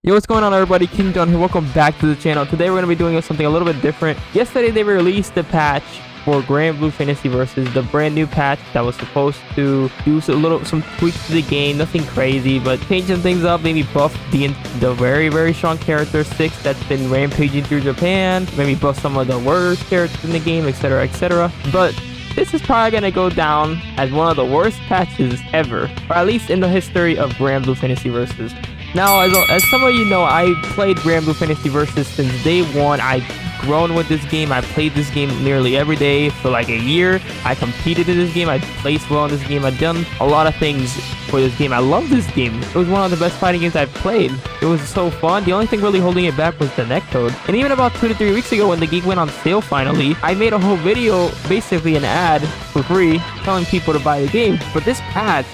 Yo, what's going on, everybody? King John here. Welcome back to the channel. Today we're going to be doing something a little bit different. Yesterday they released the patch for Granblue Fantasy Versus, the brand new patch that was supposed to do some tweaks to the game, nothing crazy, but change some things up, maybe buff the very strong character 6 that's been rampaging through Japan, maybe buff some of the worst characters in the game, etc, etc. But this is probably going to go down as one of the worst patches ever, or at least in the history of Granblue Fantasy Versus. Now, as some of you know, I played Granblue Fantasy Versus since day one. I've grown with this game. I played this game nearly every day for like a year. I competed in this game. I placed well in this game. I've done a lot of things for this game. I love this game. It was one of the best fighting games I've played. It was so fun. The only thing really holding it back was the netcode. And even about 2 to 3 weeks ago when the game went on sale finally, I made a whole video, basically an ad for free, telling people to buy the game. But this patch,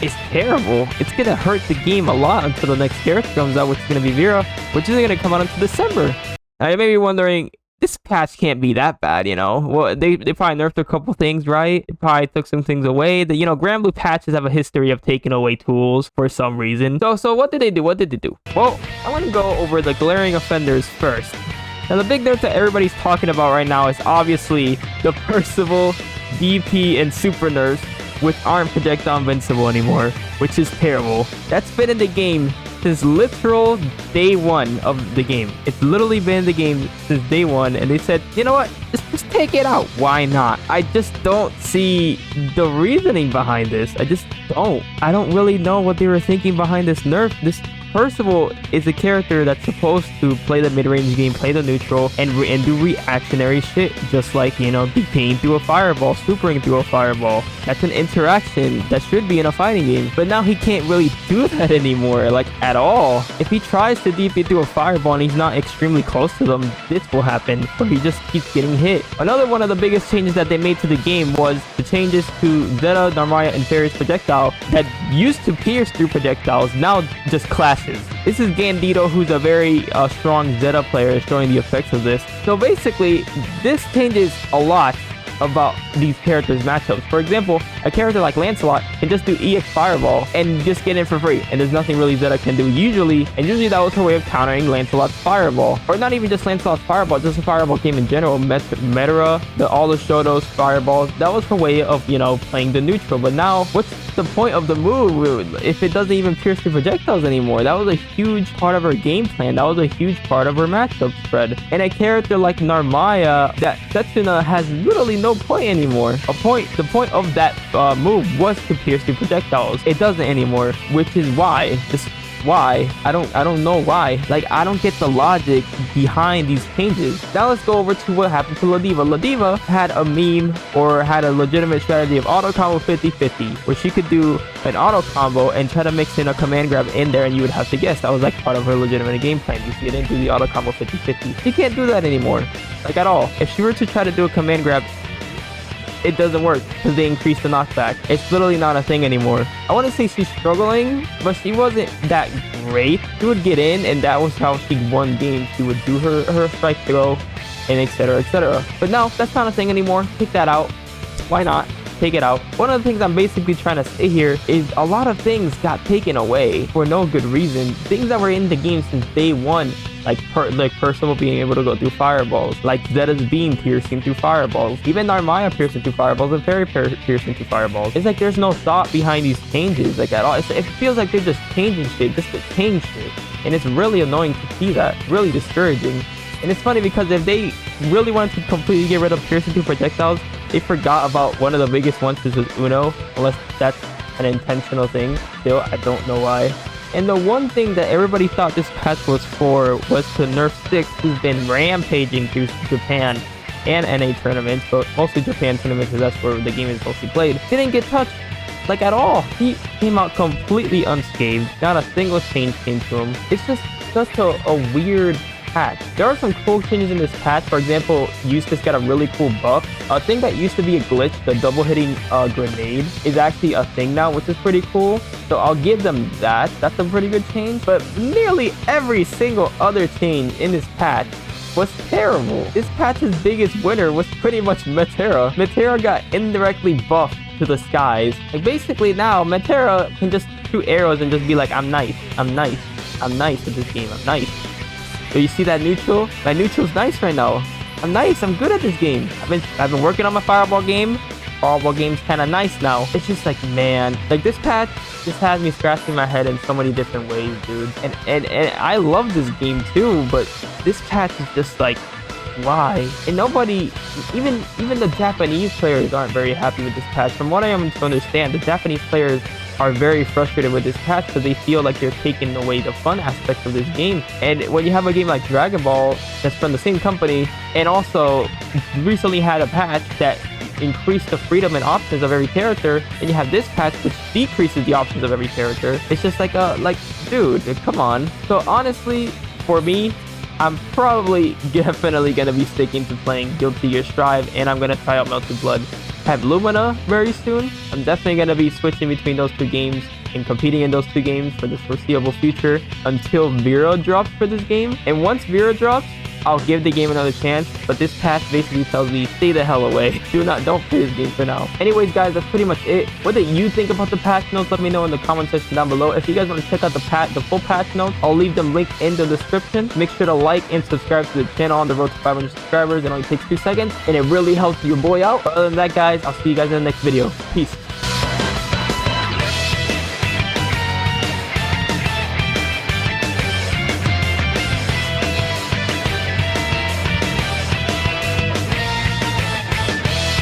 it's terrible. It's gonna hurt the game a lot until the next character comes out, which is gonna be Vera, which isn't gonna come out until December. Now you may be wondering, this patch can't be that bad, you know? Well, they probably nerfed a couple things, right? They probably took some things away. The Granblue patches have a history of taking away tools for some reason. So what did they do? What did they do? Well, I want to go over the glaring offenders first. Now the big nerf that everybody's talking about right now is obviously the Percival, DP, and super nerfs, which aren't projectile invincible anymore, which is terrible. That's been in the game since literal day one of the game. It's literally been in the game since day one, and they said, you know what, just take it out. Why not? I just don't see the reasoning behind this. I don't really know what they were thinking behind this nerf. This Percival is a character that's supposed to play the mid-range game, play the neutral, and do reactionary shit, just like, decaying through a fireball, supering through a fireball. That's an interaction that should be in a fighting game. But now he can't really do that anymore, like, at all. If he tries to DP through a fireball and he's not extremely close to them, this will happen, where he just keeps getting hit. Another one of the biggest changes that they made to the game was the changes to Zetta, Narmaya, and Fairy's projectile that used to pierce through projectiles, now just clash. This is Gandito, who's a very strong Zetta player, showing the effects of this. So basically, this changes a lot about these characters' matchups. For example, a character like Lancelot can just do EX Fireball and just get in for free, and there's nothing really Zetta can do usually, and usually that was her way of countering Lancelot's Fireball. Or not even just Lancelot's Fireball, just a Fireball game in general. Matera, all the Shoto's Fireballs, that was her way of, playing the neutral. But now, what's the point of the move if it doesn't even pierce the projectiles anymore? That was a huge part of her game plan. That was a huge part of her matchup spread. And a character like Narmaya, that Setsuna has literally no point anymore. The point of that move was to pierce the projectiles. It doesn't anymore, which is why I don't know why. Like, I don't get the logic behind these changes. Now let's go over to what happened to Diva. Diva had a meme, or had a legitimate strategy of auto combo 50-50, where she could do an auto combo and try to mix in a command grab in there, and you would have to guess. That was like part of her legitimate game plan. You didn't do the auto combo 50-50. She can't do that anymore, like, at all. If she were to try to do a command grab, it doesn't work because they increased the knockback. It's literally not a thing anymore. I want to say she's struggling, but she wasn't that great. She would get in, and that was how she won games. She would do her strike throw, and etc, etc. But no, that's not a thing anymore. Take that out. Why not? Take it out. One of the things I'm basically trying to say here is a lot of things got taken away for no good reason. Things that were in the game since day one, like Percival being able to go through fireballs, like Zetta's beam piercing through fireballs, even Narmaya piercing through fireballs, and Fairy piercing through fireballs. It's like there's no thought behind these changes, like, at all. It feels like they're just changing shit just to change shit, and it's really annoying to see that. Really discouraging. And it's funny because if they really wanted to completely get rid of piercing through projectiles, they forgot about one of the biggest ones, which is Uno, unless that's an intentional thing. Still, I don't know why. And the one thing that everybody thought this patch was for was to nerf 6, who's been rampaging through Japan and NA tournaments, but mostly Japan tournaments, because that's where the game is mostly played. Didn't get touched, like, at all. He came out completely unscathed. Not a single change came to him. It's just such a weird patch. There are some cool changes in this patch. For example, Eustace got a really cool buff. A thing that used to be a glitch, the double hitting grenade, is actually a thing now, which is pretty cool. So I'll give them that. That's a pretty good change. But nearly every single other change in this patch was terrible. This patch's biggest winner was pretty much Matera. Matera got indirectly buffed to the skies. Like, basically now Matera can just shoot arrows and just be like, I'm nice. I'm nice at this game. I'm nice. So you see that neutral? My neutral's nice right now. I'm nice. I'm good at this game. I've been working on my fireball game. Fireball game's kind of nice now. It's just like, man, like this patch just has me scratching my head in so many different ways, dude. And I love this game too, but this patch is just like, why? And nobody, even the Japanese players aren't very happy with this patch. From what I am to understand, the Japanese players are very frustrated with this patch because they feel like they're taking away the fun aspects of this game. And when you have a game like Dragon Ball that's from the same company and also recently had a patch that increased the freedom and options of every character, and you have this patch which decreases the options of every character, it's just like dude, come on. So honestly, for me, I'm probably definitely gonna be sticking to playing Guilty Gear Strive, and I'm gonna try out Melted Blood. I have Lumina very soon. I'm definitely gonna be switching between those two games and competing in those two games for the foreseeable future until Vera drops for this game. And once Vera drops, I'll give the game another chance, but this patch basically tells me stay the hell away. Don't play this game for now. Anyways, guys, that's pretty much it. What do you think about the patch notes? Let me know in the comment section down below. If you guys want to check out the full patch notes, I'll leave them linked in the description. Make sure to like and subscribe to the channel on the road to 500 subscribers. It only takes 2 seconds, and it really helps your boy out. Other than that, guys, I'll see you guys in the next video. Peace.